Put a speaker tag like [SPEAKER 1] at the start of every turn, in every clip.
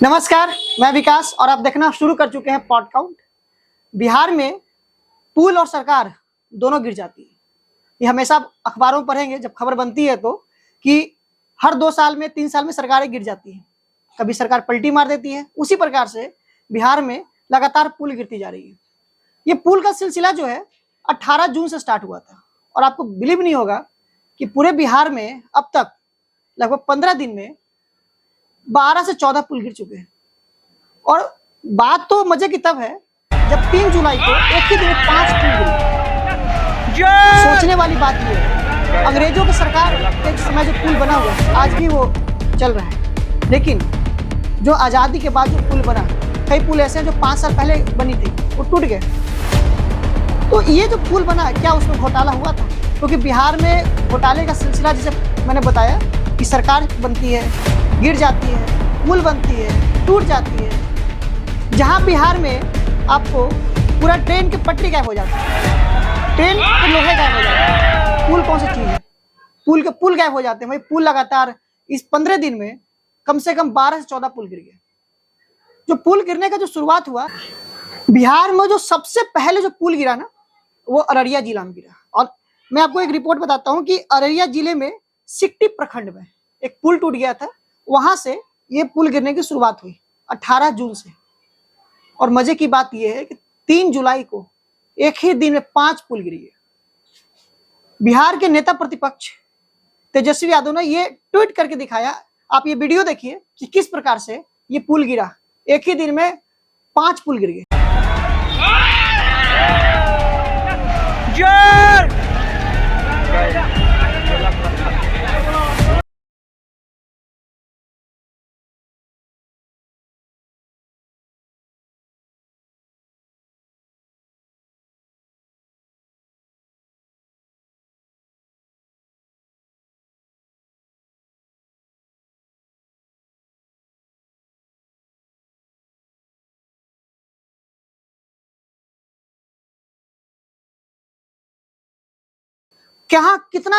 [SPEAKER 1] नमस्कार, मैं विकास और आप देखना शुरू कर चुके हैं पॉड काउंट। बिहार में पुल और सरकार दोनों गिर जाती है। ये हमेशा अखबारों में पढ़ेंगे जब खबर बनती है तो कि हर 2 साल में 3 साल में सरकारें गिर जाती हैं, कभी सरकार पलटी मार देती है। उसी प्रकार से बिहार में लगातार पुल गिरती जा रही है। ये पुल का सिलसिला जो है 18 जून से स्टार्ट हुआ था और आपको बिलीव नहीं होगा कि पूरे बिहार में अब तक लगभग 15 दिन में 12 से 14 पुल गिर चुके हैं। और बात तो मजे की तब है जब 3 जुलाई को एक ही दिन में 5 पुल गिरे। सोचने वाली बात यह है, अंग्रेजों की सरकार के समय जो पुल बना हुआ है आज भी वो चल रहा है, लेकिन जो आज़ादी के बाद जो पुल बना, कई पुल ऐसे हैं जो 5 साल पहले बनी थी, वो टूट गए। तो ये जो पुल बना, क्या उसमें घोटाला हुआ था? क्योंकि बिहार में घोटाले का सिलसिला, जैसे मैंने बताया कि सरकार बनती है, गिर जाती है, पुल बनती है, टूट जाती है। जहां बिहार में आपको पूरा ट्रेन की पटरी गायब हो जाती है, ट्रेन के लोहे गायब हो जाते हैं, पुल कौन सी चीज है? पुल के पुल गायब हो जाते हैं। भाई पुल लगातार इस 15 दिन में कम से कम 12 से 14 पुल गिर गए। जो पुल गिरने का जो शुरुआत हुआ बिहार में, जो सबसे पहले जो पुल गिरा ना, वो अररिया जिला में गिरा। और मैं आपको एक रिपोर्ट बताता हूँ कि अररिया जिले में सिकटी प्रखंड में एक पुल टूट गया था, वहां से ये पुल गिरने की शुरुआत हुई 18 जून से। और मजे की बात यह है कि 3 जुलाई को एक ही दिन में 5 पुल गिरी है। बिहार के नेता प्रतिपक्ष तेजस्वी यादव ने ये ट्वीट करके दिखाया। आप ये वीडियो देखिए कि किस प्रकार से ये पुल गिरा। एक ही दिन में 5 पुल गिर गए। क्या कितना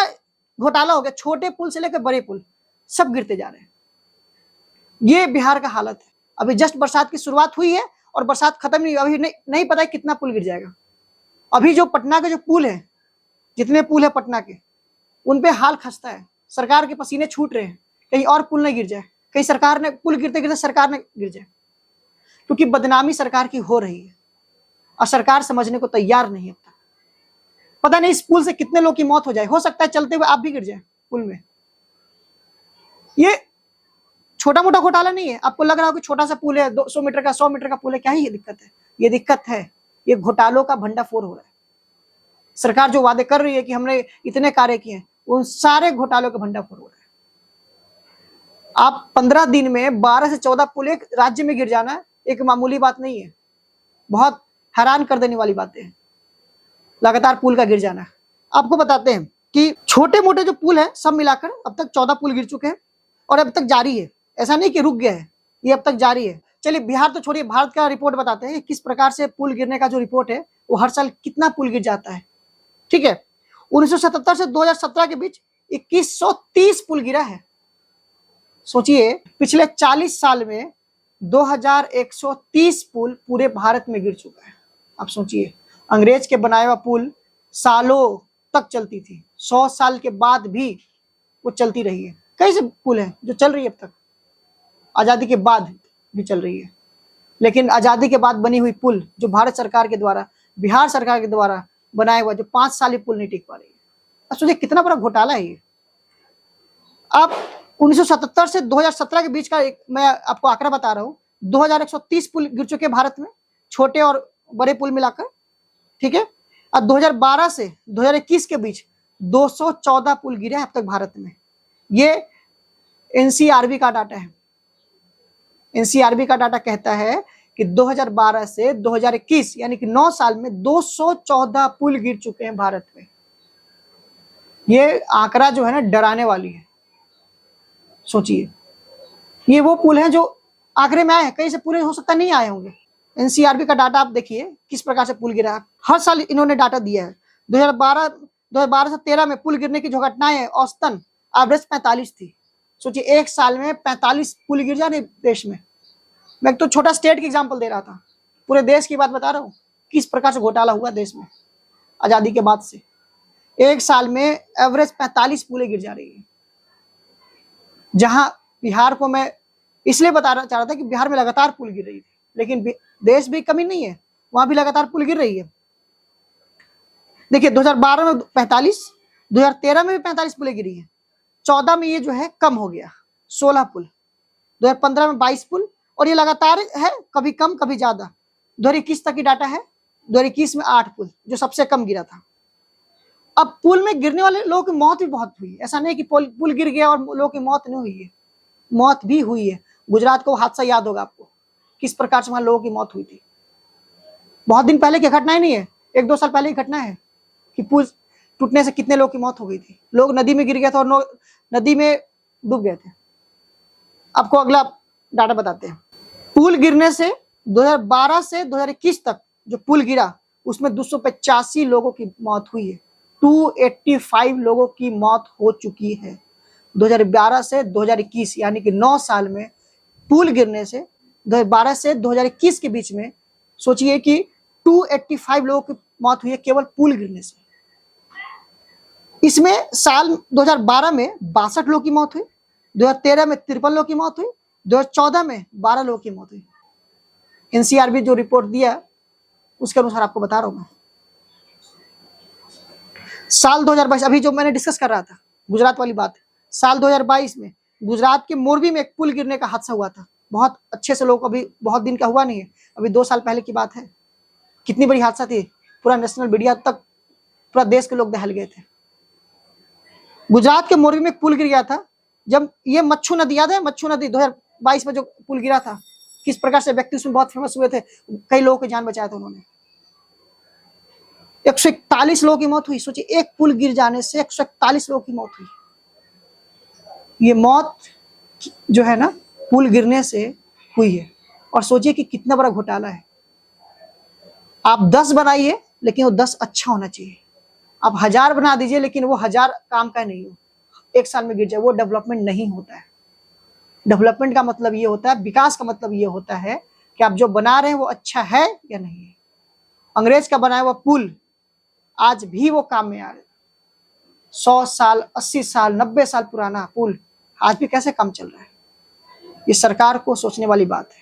[SPEAKER 1] घोटाला हो गया, छोटे पुल से लेकर बड़े पुल सब गिरते जा रहे हैं। ये बिहार का हालत है। अभी जस्ट बरसात की शुरुआत हुई है और बरसात खत्म नहीं, अभी नहीं पता है कितना पुल गिर जाएगा। अभी जो पटना के जो पुल है, जितने पुल है पटना के, उन पे हाल खस्ता है। सरकार के पसीने छूट रहे हैं, कहीं और पुल नहीं गिर जाए, कहीं सरकार ने पुल गिरते गिरते सरकार ने गिर जाए। क्योंकि बदनामी सरकार की हो रही है और सरकार समझने को तैयार नहीं है। पता नहीं इस पुल से कितने लोग की मौत हो जाए, हो सकता है चलते हुए आप भी गिर जाए पुल में। ये छोटा मोटा घोटाला नहीं है। आपको लग रहा हो कि छोटा सा पुल है, 200 मीटर का, 100 मीटर का पुल है, क्या ही ये दिक्कत है? ये दिक्कत है, ये घोटालों का भंडाफोड़ हो रहा है। सरकार जो वादे कर रही है कि हमने इतने कार्य किए हैं, उन सारे घोटालों का भंडाफोड़ हो रहा है। आप 15 दिन में 12 से 14 पुल एक राज्य में गिर जाना एक मामूली बात नहीं है, बहुत हैरान कर देने वाली बातें हैं। लगातार पुल का गिर जाना। आपको बताते हैं कि छोटे मोटे जो पुल है सब मिलाकर अब तक 14 पुल गिर चुके हैं और अब तक जारी है। ऐसा नहीं कि रुक गया है, ये अब तक जारी है। चलिए बिहार तो छोड़िए, भारत का रिपोर्ट बताते हैं कि किस प्रकार से पुल गिरने का जो रिपोर्ट है वो हर साल कितना पुल गिर जाता है। ठीक है, 1977 से 2017 के बीच 2130 पुल गिरा है। सोचिए, पिछले 40 साल में 2130 पुल पूरे भारत में गिर चुका है। आप सोचिए, अंग्रेज के बनाया हुआ पुल सालों तक चलती थी, 100 साल के बाद भी वो चलती रही है। कई से पुल है जो चल रही है, अब तक आजादी के बाद भी चल रही है। लेकिन आजादी के बाद बनी हुई पुल जो भारत सरकार के द्वारा, बिहार सरकार के द्वारा बनाया हुआ, जो 5 साल पुल नहीं टिक पा रही है। अब सोचिए कितना बड़ा घोटाला है ये। आप 1977 से 2017 के बीच का एक मैं आपको आंकड़ा बता रहा हूँ। 2130 पुल गिर चुके भारत में, छोटे और बड़े पुल मिलाकर। ठीक है, और 2012 से 2021 के बीच 214 पुल गिरे हैं अब तक भारत में। ये एनसीआरबी का डाटा है। एनसीआरबी का डाटा कहता है कि 2012 से 2021 यानी कि 9 साल में 214 पुल गिर चुके हैं भारत में। ये आंकड़ा जो है ना, डराने वाली है। सोचिए, ये वो पुल हैं जो आंकड़े में आए हैं, कहीं से पूरे हो सकता नहीं आए होंगे। एनसीआरबी का डाटा आप देखिए किस प्रकार से पुल गिरा है। हर साल इन्होंने डाटा दिया है। 2012 से 13 में पुल गिरने की जो घटनाएं है, औसतन एवरेज 45 थी। सोचिए एक साल में 45 पुल गिर जा रहे देश में। मैं एक तो छोटा स्टेट की एग्जांपल दे रहा था, पूरे देश की बात बता रहा हूँ किस प्रकार से घोटाला हुआ देश में आजादी के बाद से। एक साल में एवरेज 45 पुलें गिर जा रही है। जहां बिहार को मैं इसलिए बताना चाह रहा था कि बिहार में लगातार पुल गिर रही थी, लेकिन देश भी कमी नहीं है, वहां भी लगातार पुल गिर रही है। देखिए 2012 में 45, 2013 में भी 45 पुलें गिरी है, 14 में ये जो है कम हो गया 16 पुल, 2015 में 22 पुल, और ये लगातार है, कभी कम कभी ज्यादा। 2021 तक की डाटा है, 2021 में 8 पुल जो सबसे कम गिरा था। अब पुल में गिरने वाले लोगों की मौत भी बहुत हुई, ऐसा नहीं कि पुल गिर गया और लोगों की मौत नहीं हुई है, मौत भी हुई है। गुजरात को हादसा याद होगा आपको, किस प्रकार से वहां लोगों की मौत हुई थी। बहुत दिन पहले की घटना ही नहीं है, 1-2 साल पहले की घटना है कि पुल टूटने से कितने लोगों की मौत हो गई थी। लोग नदी में गिर गए थे और नदी में डूब गए थे। आपको अगला डाटा बताते हैं। पुल गिरने से 2012 से 2021 तक जो पुल गिरा उसमें 285 लोगों की मौत हुई है, 285 लोगों की मौत हो चुकी है 2012 से 2021, यानी कि 9 साल में पुल गिरने से 2012 से 2021 के बीच में सोचिए कि 285 लोगों की मौत हुई है केवल पुल गिरने से। इसमें साल 2012 में 62 लोगों की मौत हुई, 2013 में 53 लोगों की मौत हुई, 2014 में 12 लोगों की मौत हुई। एनसीआरबी जो रिपोर्ट दिया उसके अनुसार आपको बता रहा हूं मैं। साल 2022 अभी जो मैंने डिस्कस कर रहा था गुजरात वाली बात, साल 2022 में गुजरात के मोरबी में एक पुल गिरने का हादसा हुआ था। बहुत अच्छे से लोग, अभी बहुत दिन का हुआ नहीं है, अभी 2 साल पहले की बात है। कितनी बड़ी हादसा थी, पूरा नेशनल मीडिया तक, पूरा देश के लोग दहल गए थे। गुजरात के मोरबी में एक पुल गिर गया था। जब ये मच्छू नदी, याद है मच्छू नदी 2022 में जो पुल गिरा था, किस प्रकार से व्यक्ति उसमें बहुत फेमस हुए थे, कई लोगों की जान बचाया था उन्होंने। 141 लोगों की मौत हुई। सोचिए एक पुल गिर जाने से 141 लोगों की मौत हुई। ये मौत जो है ना पुल गिरने से हुई है। और सोचिए कि कितना बड़ा घोटाला है। आप 10 बनाइए लेकिन वो 10 अच्छा होना चाहिए। आप 1000 बना दीजिए लेकिन वो 1000 काम का नहीं हो, एक साल में गिर जाए, वो डेवलपमेंट नहीं होता है। डेवलपमेंट का मतलब ये होता है, विकास का मतलब ये होता है कि आप जो बना रहे हैं वो अच्छा है या नहीं है। अंग्रेज का बनाया हुआ पुल आज भी वो काम में आ रहे, 100 साल 80 साल 90 साल पुराना पुल आज भी कैसे काम चल रहा है। ये सरकार को सोचने वाली बात है।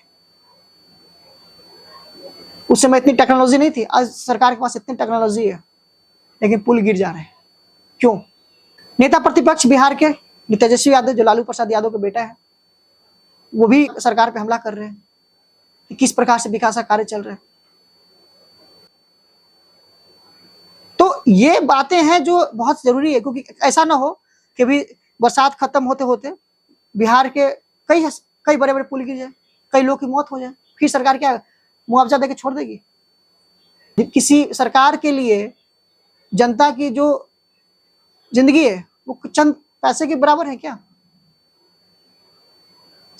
[SPEAKER 1] उस समय इतनी टेक्नोलॉजी नहीं थी, आज सरकार के पास इतनी टेक्नोलॉजी है लेकिन पुल गिर जा रहे हैं। क्यों? नेता प्रतिपक्ष बिहार के तेजस्वी यादव, जो लालू प्रसाद यादव के बेटा है, वो भी सरकार पे हमला कर रहे हैं कि किस प्रकार से विकास का कार्य चल रहे हैं। तो ये बातें हैं जो बहुत जरूरी है, क्योंकि ऐसा ना हो कि भी बरसात खत्म होते होते बिहार के कई बड़े बड़े पुल गिर जाए, कई लोग की मौत हो जाए, फिर सरकार क्या मुआवजा देके छोड़ देगी? किसी सरकार के लिए जनता की जो जिंदगी है वो चंद पैसे के बराबर है क्या?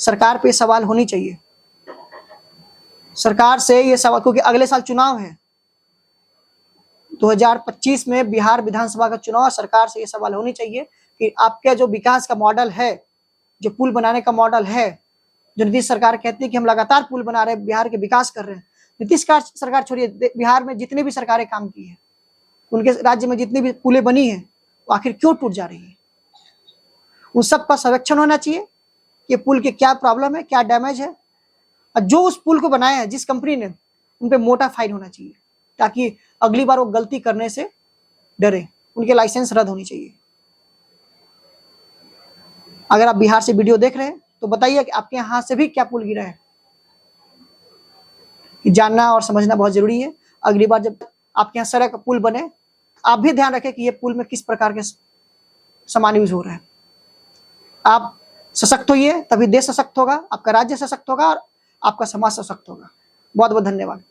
[SPEAKER 1] सरकार पे सवाल होनी चाहिए, सरकार से ये सवाल, क्योंकि अगले साल चुनाव है 2025 में बिहार विधानसभा का चुनाव। सरकार से ये सवाल होनी चाहिए कि आपका जो विकास का मॉडल है, जो पुल बनाने का मॉडल है, जो नीतीश सरकार कहती है कि हम लगातार पुल बना रहे हैं, बिहार के विकास कर रहे हैं। नीतीश सरकार छोड़िए, बिहार में जितने भी सरकारें काम की है, उनके राज्य में जितनी भी पुलें बनी है वो आखिर क्यों टूट जा रही है? उन सब का सर्वेक्षण होना चाहिए कि पुल के क्या प्रॉब्लम है, क्या डैमेज है, और जो उस पुल को बनाया है जिस कंपनी ने, उन पे मोटा फाइन होना चाहिए ताकि अगली बार वो गलती करने से डरे, उनके लाइसेंस रद्द होनी चाहिए। अगर आप बिहार से वीडियो देख रहे हैं तो बताइए कि आपके यहाँ से भी क्या पुल गिरा है। जानना और समझना बहुत जरूरी है। अगली बार जब आपके यहाँ सड़क पुल बने, आप भी ध्यान रखें कि ये पुल में किस प्रकार के सामान यूज हो रहा है। आप सशक्त होइए, तभी देश सशक्त होगा, आपका राज्य सशक्त होगा और आपका समाज सशक्त होगा। बहुत बहुत धन्यवाद।